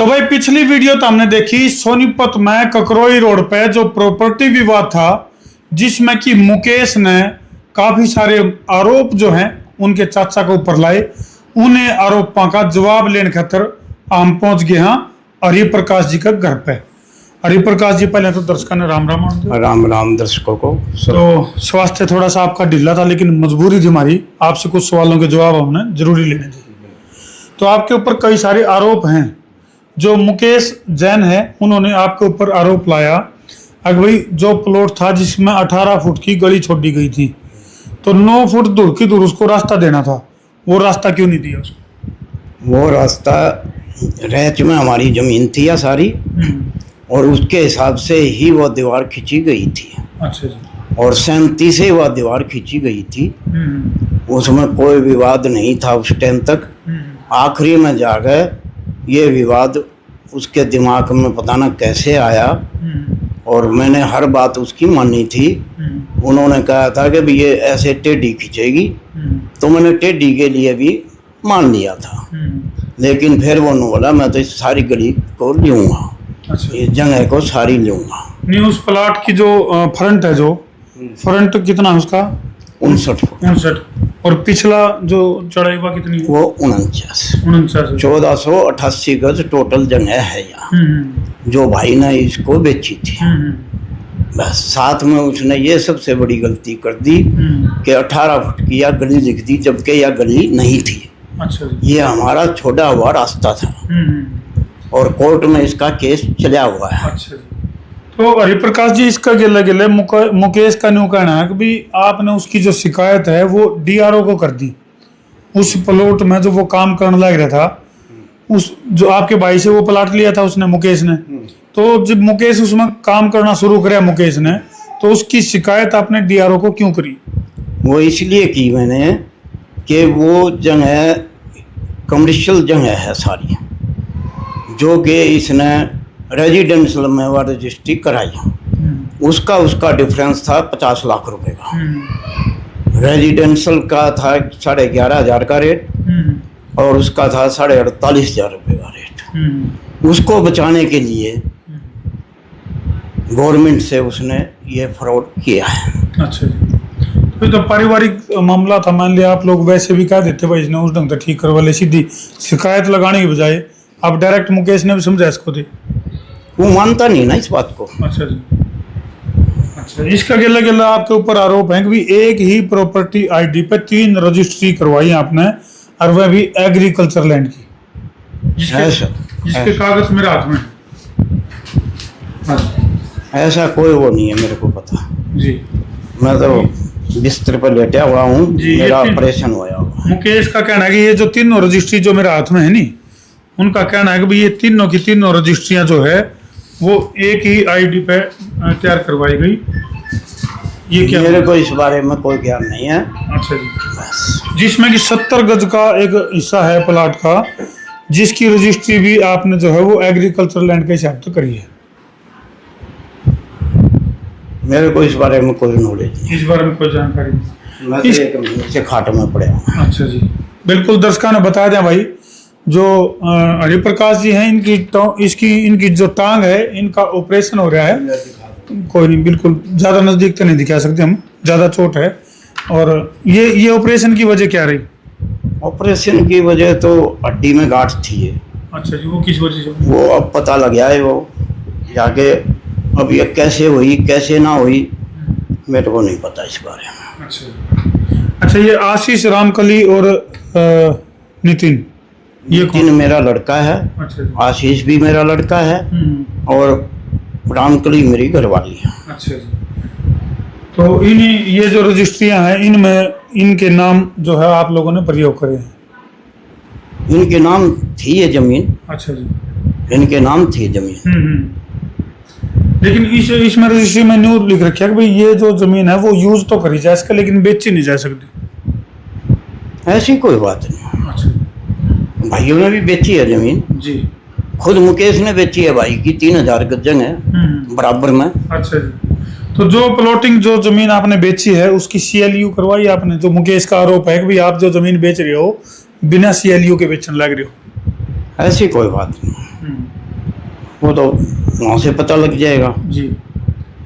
तो भाई पिछली वीडियो तो हमने देखी सोनीपत में ककरोई रोड पे जो प्रॉपर्टी विवाद था, जिसमें कि मुकेश ने काफी सारे आरोप जो हैं उनके चाचा के ऊपर लाए। उन्हें आरोपों का जवाब लेने खातिर हम पहुंच गए हैं हरिप्रकाश जी के घर पे। हरिप्रकाश जी, पहले तो दर्शकों ने राम राम। राम राम दर्शकों को। तो स्वास्थ्य थोड़ा सा आपका ढीला था, लेकिन मजबूरी थी हमारी, आपसे कुछ सवालों के जवाब हमने जरूरी लेने थे। तो आपके ऊपर कई सारे आरोप हैं। जो मुकेश जैन है, उन्होंने आपके ऊपर आरोप लाया कि भाई जो प्लॉट था जिसमें 18 फुट की गली छोड़ी गई थी, तो 9 फुट दूर की दूर उसको रास्ता देना था, वो रास्ता क्यों नहीं दिया उसको? वो रास्ता रैच में हमारी जमीन थी या सारी, और उसके हिसाब से ही वो दीवार खींची गई थी। अच्छा जी। और सहमति से वह दीवार खींची गई थी। उसमें कोई विवाद नहीं था उस टाइम तक। आखिरी में जाकर ये विवाद उसके दिमाग में पता न कैसे आया, और मैंने हर बात उसकी मानी थी। उन्होंने कहा था कि भी ये ऐसे टेढ़ी खींचेगी, तो मैंने टेढ़ी के लिए भी मान लिया था। लेकिन फिर वो बोला मैं तो इस सारी गली को लूँगा। अच्छा। इस जगह को सारी लूँगा। नहीं, उस प्लाट की जो फ्रंट है, जो फ्रंट कितना है उसका? 59 फुट। 59। और पिछला जो चढ़ाई हुआ कितनी है? वो 49। 49। 1488 गज टोटल जगह है यहाँ, जो भाई ने इसको बेची थी। बस साथ में उसने ये सबसे बड़ी गलती कर दी कि 18 फुट की यह गली लिख दी, जबकि यह गली नहीं थी। अच्छा। ये हमारा छोड़ा हुआ रास्ता था, और कोर्ट में इसका केस चला हुआ है। अच्छा। तो हरिप्रकाश जी, इसका गिले गिले मुकेश का न्यू कहना है कि भी आपने उसकी जो शिकायत है वो डीआरओ को कर दी। उस प्लॉट में जो वो काम करने लग रहा था, उस जो आपके भाई से वो प्लाट लिया था उसने, मुकेश ने, तो जब मुकेश उसमें काम करना शुरू किया मुकेश ने, तो उसकी शिकायत आपने डीआरओ को क्यों करी? वो इसलिए की मैंने कि वो जगह कमर्शियल जगह है सारी, जो कि इसने रेजिडेंशियल में वो रजिस्ट्री कराई। उसका डिफरेंस था 50 लाख रुपए का। रेजिडेंशियल का था 11,500 का रेट, और उसका था 48,500 रुपये का रेट। उसको बचाने के लिए गवर्नमेंट से उसने ये फ्रॉड किया है। अच्छा। तो पारिवारिक मामला था, मान लिया आप लोग वैसे भी कह देते भाई इसने उस ढंग से ठीक करवा ले, सीधी शिकायत लगाने की बजाय आप डायरेक्ट मुकेश ने भी समझा इसको थे। वो मानता नहीं ना इस बात को। अच्छा जी। अच्छा, इसका गिला गिला आपके ऊपर आरोप है कि भी एक ही प्रॉपर्टी आईडी पे 3 रजिस्ट्री करवाई आपने, और वह भी एग्रीकल्चर लैंड की, जिसके कागज मेरे हाथ में। ऐसा कोई वो नहीं है, मेरे को पता जी। मैं तो बिस्तर पर लेटा हुआ हूँ, मेरा ऑपरेशन हुआ हुआ। मुकेश का कहना है कि ये जो 3 रजिस्ट्री जो मेरे हाथ में है नी, उनका कहना है कि भाई ये तीनों की तीनों रजिस्ट्रियां जो है वो एक ही आईडी पे तैयार करवाई गई। ये क्या? मेरे को इस बारे में कोई ज्ञान नहीं है। अच्छा जी। बस जिसमें कि 70 गज का एक हिस्सा है प्लाट का, जिसकी रजिस्ट्री भी आपने जो है वो एग्रीकल्चर लैंड के हिसाब से करी है। मेरे को इस बारे में कोई नॉलेज नहीं, इस बारे में कोई जानकारी नहीं। मैं तो एक महीने से खाट में पड़े हूँ। अच्छा जी। बिल्कुल दर्शकों ने बता दिया भाई, जो हरिप्रकाश जी हैं, इनकी जो टांग है, इनका ऑपरेशन हो रहा है। कोई नहीं, बिल्कुल ज़्यादा नज़दीक तो नहीं दिखा सकते हम, ज़्यादा चोट है। और ये ऑपरेशन की वजह क्या रही? ऑपरेशन की वजह तो हड्डी में गांठ थी ये। अच्छा जी। वो किस वजह से? वो अब पता लग गया है, वो जाके अब ये कैसे हुई कैसे ना हुई मेरे को नहीं पता इस बारे में। अच्छा, ये आशीष, रामकली और नितिन, ये नितिन मेरा लड़का है। अच्छा। आशीष भी मेरा लड़का है, और रामकली मेरी घरवाली है। अच्छा जी। तो ये जो रजिस्ट्रियां हैं, इनमें इनके नाम जो है आप लोगों ने प्रयोग करे हैं? इनके नाम थी ये जमीन। अच्छा जी। इनके नाम थी जमीन। लेकिन इसमें रजिस्ट्री में न्यू लिख रखा है कि भाई ये जो जमीन है वो यूज तो करी जा सकती, लेकिन बेची नहीं जा सकती। ऐसी कोई बात नहीं। अच्छा। भाइयों ने भी बेची है जमीन जी। खुद मुकेश ने बेची है भाई की, 3,000 गज है बराबर में। अच्छा जी। तो जो प्लॉटिंग जो जमीन आपने बेची है उसकी CLU करवाई आपने? जो मुकेश का आरोप है कि भाई आप जो जमीन बेच रहे हो बिना CLU के बेचने लग रहे हो। ऐसी कोई बात नहीं। वो तो वहाँ से पता लग जाएगा। जी।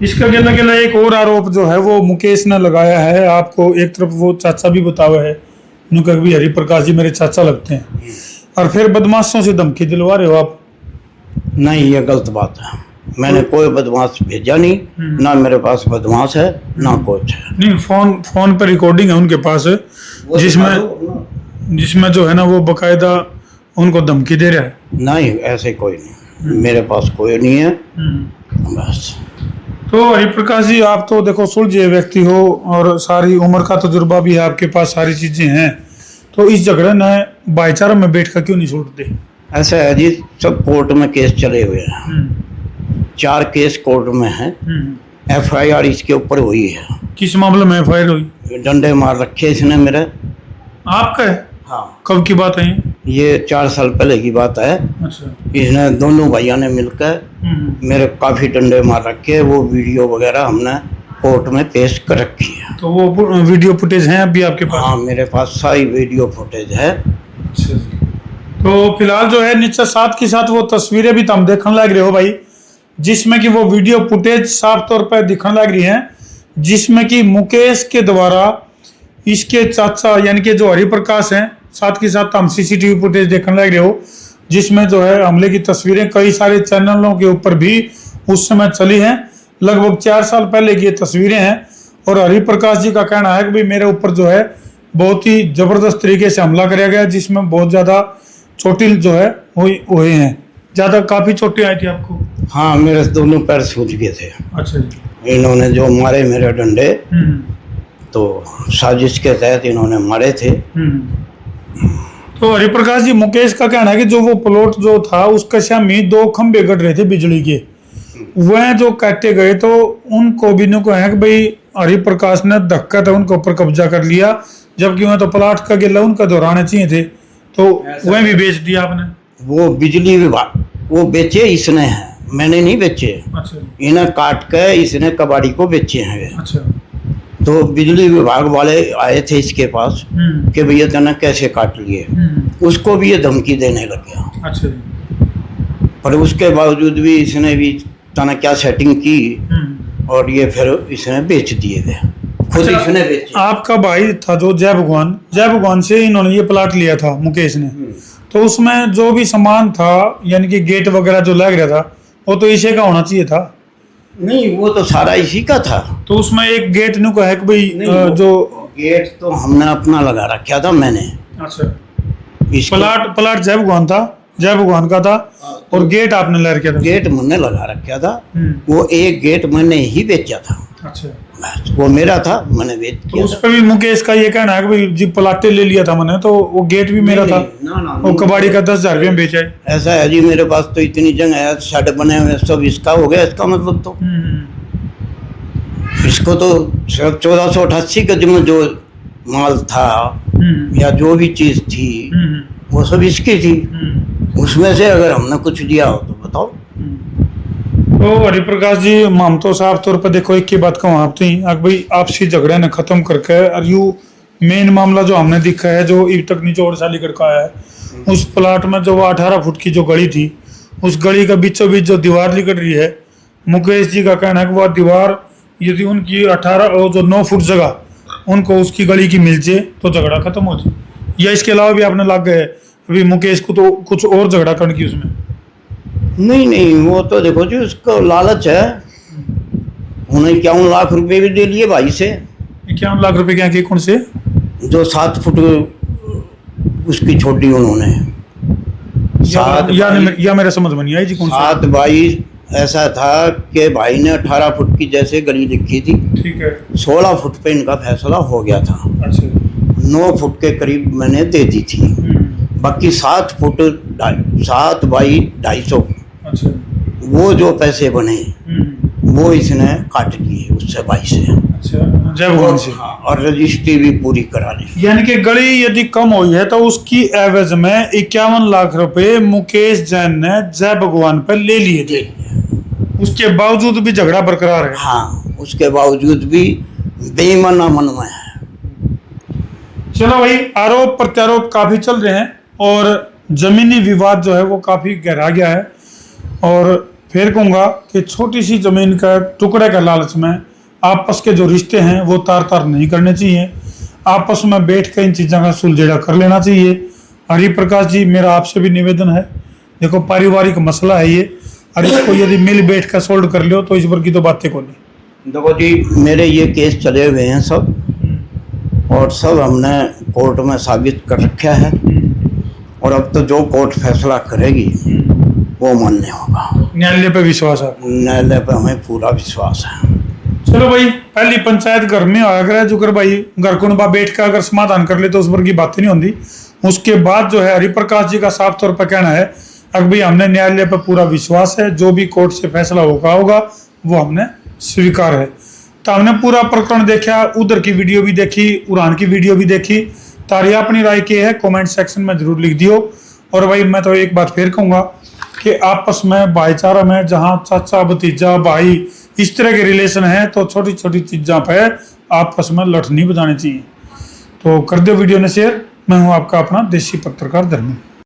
इसका अकेला अकेला एक और आरोप जो है वो मुकेश ने लगाया है आपको। एक तरफ वो चाचा भी बतावा है, उनका भी हरिप्रकाश जी मेरे चाचा लगते हैं, और फिर बदमाशों से धमकी दिलवा रहे हो आप। नहीं, ये गलत बात है। मैंने कोई बदमाश भेजा नहीं, ना मेरे पास बदमाश है ना कुछ है। नहीं, फोन पर रिकॉर्डिंग है उनके पास, जिसमें जो है ना वो बकायदा उनको धमकी दे रहा है। नहीं, ऐसे कोई नहीं, मेरे पास कोई नहीं है बस। तो हरिप्रकाश जी, आप तो देखो सुलझे व्यक्ति हो और सारी उम्र का तजुर्बा भी है आपके पास, सारी चीजें हैं, तो इस झगड़े ने भाईचारा में बैठ कर क्यों नहीं सुलझते? ऐसा है जी, सब कोर्ट में केस चले हुए हैं, 4 केस कोर्ट में हैं। FIR इसके ऊपर हुई है। किस मामले में FIR हुई? डंडे मार रखे इसने मेरे। आपका है? हाँ। कब की बात है ये 4 साल पहले की बात है। अच्छा। इसने दोनों भैया ने मिलकर मेरे काफी डंडे मार रखे। वो वीडियो वगैरह हमने कोर्ट में पेश कर रखी है। तो वो वीडियो फुटेज हैं अभी आपके पास? हाँ, मेरे पास सारी वीडियो फुटेज है। अच्छा जी। तो फिलहाल जो है नीचे साथ के साथ वो तस्वीरें भी तुम देखने लग रहे हो भाई, जिसमें कि वो वीडियो फुटेज साफ तौर पर दिखने लग रही है, जिसमें कि मुकेश के द्वारा इसके चाचा यानी कि जो हरिप्रकाश हैं, साथ के साथ हम CCTV फुटेज देखने लग रहे हो, जिसमें जो है हमले की तस्वीरें कई सारे चैनलों के ऊपर भी उस समय चली हैं। लगभग 4 साल पहले की ये तस्वीरें हैं। और हरिप्रकाश जी का कहना है कि भाई मेरे ऊपर जो है बहुत ही जबरदस्त तरीके से हमला किया गया, जिसमें बहुत ज्यादा चोटिल जो है हुए हैं। ज्यादा काफी चोटें आई थी आपको? हाँ, मेरे दोनों पैर सूज गए थे। अच्छा जी। इन्होंने जो मारे मेरे डंडे, तो साजिश के तहत इन्होंने मारे थे। तो हरिप्रकाश जी, मुकेश का कहना है कि जो वो प्लॉट जो था उसके सामने 2 खंबे गड़ रहे थे बिजली के, वह जो काटे गए, तो उनको भी नको है कि भाई हरिप्रकाश ने धक्का था उनके ऊपर कब्जा कर लिया, जबकि वह तो प्लाट का गिला उनका दोहराने चाहिए थे, तो वह भी बेच दिया आपने? वो बिजली विभाग वो बेचे इसने हैं, मैंने नहीं बेचे। अच्छा। इन्हें काट के इसने कबाड़ी को बेचे हैं। अच्छा। तो बिजली विभाग वाले आए थे इसके पास कि भैया तने कैसे काट लिए, उसको भी ये धमकी देने लग गया। अच्छा। पर उसके बावजूद भी इसने भी तने क्या सेटिंग की, और ये फिर इसने बेच दिए थे, खुद अच्छा, इसने बेचे। आपका भाई था जो जय भगवान से इन्होंने ये प्लाट लिया था मुकेश ने, तो उसमें जो भी सामान था यानी कि गेट वगैरह जो लग रहा था, वो तो इसी का होना चाहिए था? नहीं, वो तो सारा इसी का था। तो उसमें एक गेट नु है कि भाई जो गेट तो हमने अपना लगा रखा था मैंने। अच्छा। इसको प्लाट जय भगवान का था, और गेट आपने ले रखा था? गेट मैंने लगा रखा था। वो एक गेट मैंने ही बेचा था। अच्छा। बस वो मेरा था, मैंने बेच तो दिया। उस पर भी मुकेश का ये कहना है कि भाई जी प्लाटे ले लिया था मैंने, तो वो गेट भी मेरा था, वो कबाड़ी का 10,000 रुपये में बेचा है। ऐसा है जी, मेरे पास तो इतनी जगह है, शेड बने हुए सब इसका हो गया। इसका मतलब तो इसको तो 1488 गज में जो माल था या जो भी चीज थी वो सब इसकी थी। उसमें से अगर हमने कुछ लिया हो तो बताओ। तो हरिप्रकाश जी, हम तो साफ तौर पर देखो एक ही बात कहूँ आप तो भाई आपसी झगड़े ने खत्म करके, और यू मेन मामला जो हमने देखा है जो अब तक निचोड़ सालीगढ़ का है, उस प्लाट में जो वो 18 फुट की जो गली थी, उस गली का बीचों बीच जो दीवार निकल रही है, मुकेश जी का कहना है कि वह दीवार यदि उनकी 18 जो 9 फुट जगह उनको उसकी गली की मिल जाए तो झगड़ा खत्म हो जाए, या इसके अलावा भी आपने लग गए अभी मुकेश को तो कुछ और झगड़ा करने की उसमें? नहीं, वो तो देखो जी, उसको लालच है। उन्हें 51 लाख रुपए भी दे लिए भाई से। 51 लाख रुपए क्या? कौन से? जो 7 फुट उसकी छोड़ी उन्होंने। या मेरे समझ में नहीं आई जी। कौन 7 बाई ऐसा था कि भाई ने 18 फुट की जैसे गली लिखी थी, ठीक है, 16 फुट पे इनका फैसला हो गया था। अच्छा। 9 फुट के करीब मैंने दे दी थी, बाकी 7 फुट 7 बाई 250। अच्छा। वो जो पैसे बने वो इसने काट लिए उससे भाई से। अच्छा, जय भगवान से। और रजिस्ट्री भी पूरी करा ली। यानी कि गली यदि कम हुई है तो उसकी एवज में 51 लाख रुपए मुकेश जैन ने जय भगवान पर ले लिए थे, उसके बावजूद भी झगड़ा बरकरार है? हाँ, उसके बावजूद भी बेईमाना मन में है। चलो भाई, आरोप प्रत्यारोप काफी चल रहे हैं और जमीनी विवाद जो है वो काफी गहरा गया है। और फिर कहूँगा कि छोटी सी ज़मीन का टुकड़े का लालच में आपस के जो रिश्ते हैं वो तार तार नहीं करने चाहिए। आपस में बैठ कर इन चीज़ों का सुलझेड़ा कर लेना चाहिए। हरि प्रकाश जी, मेरा आपसे भी निवेदन है, देखो पारिवारिक मसला है ये, और इसको यदि मिल बैठ कर सोल्व कर लो तो इस पर की तो बातें को नहीं। देखो जी, मेरे ये केस चले हुए हैं सब, और सब हमने कोर्ट में साबित कर रखा है, और अब तो जो कोर्ट फैसला करेगी वो मान्य होगा। न्यायालय पे विश्वास है? न्यायालय पे हमें पूरा विश्वास है। चलो भाई, पहली पंचायत घर में आया करे जो कर भाई घर को बैठ कर अगर समाधान कर ले तो उस पर की बातें नहीं होती। उसके बाद जो है हरिप्रकाश जी का साफ तौर पर कहना है अगर भाई हमने न्यायालय पर पूरा विश्वास है, जो भी कोर्ट से फैसला होगा वो हमने स्वीकार है। तो हमने पूरा प्रकरण देखा, उधर की वीडियो भी देखी, उड़ान की वीडियो भी देखी। तारी अपनी राय क्या है कमेंट सेक्शन में जरूर लिख दियो। और भाई मैं तो एक बात फिर कहूँगा कि आपस में भाईचारा में जहाँ चाचा भतीजा भाई इस तरह के रिलेशन है तो छोटी छोटी चीज़ों पर आपस में लठ नहीं बजानी चाहिए। तो कर दो वीडियो ने शेयर। मैं हूँ आपका अपना देसी पत्रकार धर्मेंद्र।